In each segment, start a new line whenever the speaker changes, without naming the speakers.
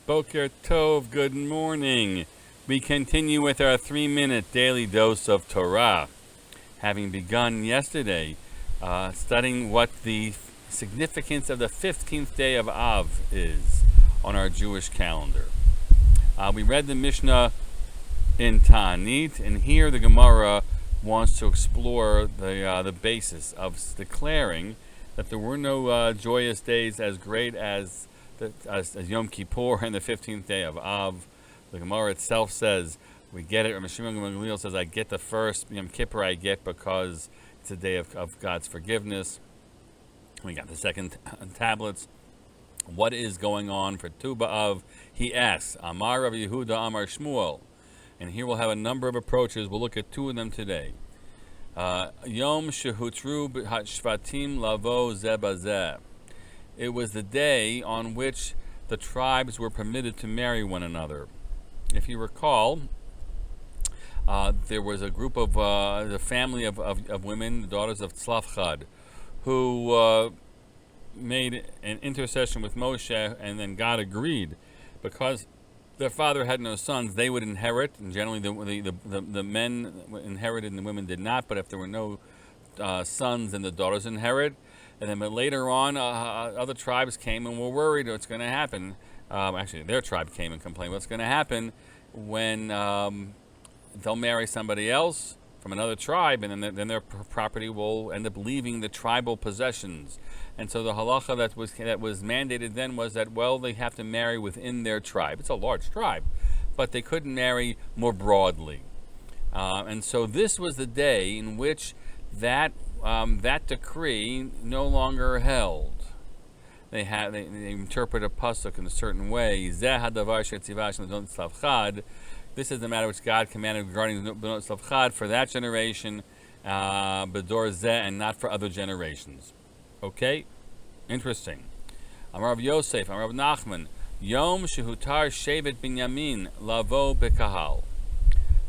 Boker Tov, good morning. We continue with our 3-minute daily dose of Torah, having begun yesterday studying what the significance of the 15th day of Av is on our Jewish calendar. We read the Mishnah in Ta'anit, and here the Gemara wants to explore the basis of declaring that there were no joyous days as great as Yom Kippur and the 15th day of Av. The Gemara itself says, we get it, Rav Shimon Gamliel says, I get the first Yom Kippur I get because it's a day of God's forgiveness. We got the second tablets. What is going on for Tu B'Av? He asks, Amar Rav Yehuda Amar Shmuel. And here we'll have a number of approaches. We'll look at two of them today. Yom Shehutru Shvatim Lavo Zeh Bazeh. It was the day on which the tribes were permitted to marry one another. If you recall, there was a group of the family of women, the daughters of Tzlafchad, who made an intercession with Moshe, and then God agreed because their father had no sons, they would inherit, and generally the men inherited and the women did not. But if there were no sons, then the daughters inherit. And then, but later on, other tribes came and were worried what's going to happen. Actually, their tribe came and complained what's going to happen when they'll marry somebody else from another tribe, and then their property will end up leaving the tribal possessions. And so the halacha that was mandated then was that, well, they have to marry within their tribe. It's a large tribe, but they couldn't marry more broadly. And so this was the day in which that decree no longer held. They interpret a pasuk in a certain way. This is the matter which God commanded regarding Bnot Tzlafchad for that generation, B'dor Zeh, and not for other generations. Okay? Interesting. Amar Rav Yosef, Amar Rav Nachman, Yom Shehutar Shevet Binyamin Lavo Bekahal.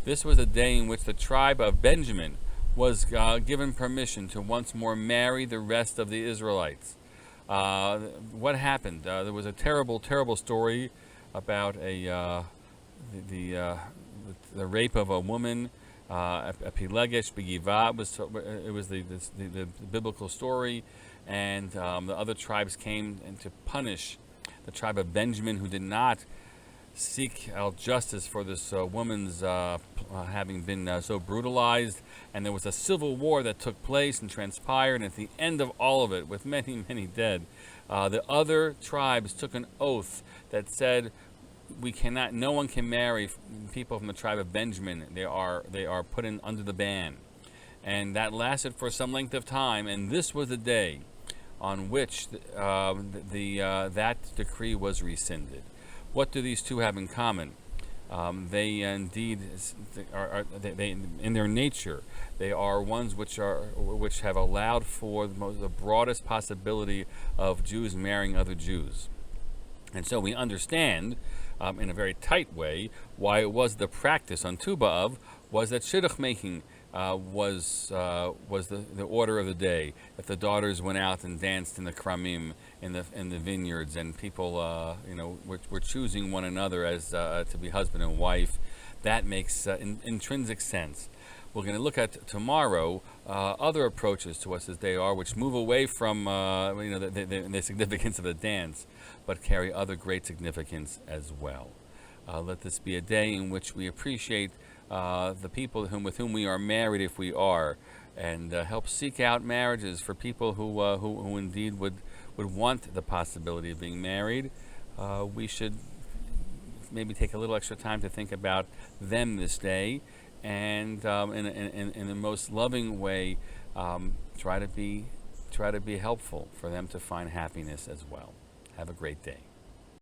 This was a day in which the tribe of Benjamin was given permission to once more marry the rest of the Israelites. What happened? There was a terrible, terrible story about the rape of a woman, a Pilegesh B'Giva. It was the biblical story, and the other tribes came to punish the tribe of Benjamin, who did not seek out justice for this woman's having been so brutalized. And there was a civil war that took place and transpired, and at the end of all of it, with many, many dead, the other tribes took an oath that said, no one can marry people from the tribe of Benjamin. They are put in under the ban. And that lasted for some length of time, and this was the day on which that decree was rescinded. What do these two have in common? They indeed they in their nature, they are ones which have allowed for the broadest possibility of Jews marrying other Jews. And so we understand, in a very tight way, why it was the practice on Tu B'Av was that shidduch making was the order of the day. If the daughters went out and danced in the kramim, in the vineyards, and people were choosing one another as to be husband and wife, that makes intrinsic sense. We're going to look at tomorrow other approaches to us as they are, which move away from the significance of the dance, but carry other great significance as well. Let this be a day in which we appreciate the people with whom we are married, if we are, and help seek out marriages for people who indeed would want the possibility of being married. We should maybe take a little extra time to think about them this day, and in the most loving way, try to be helpful for them to find happiness as well. Have a great day.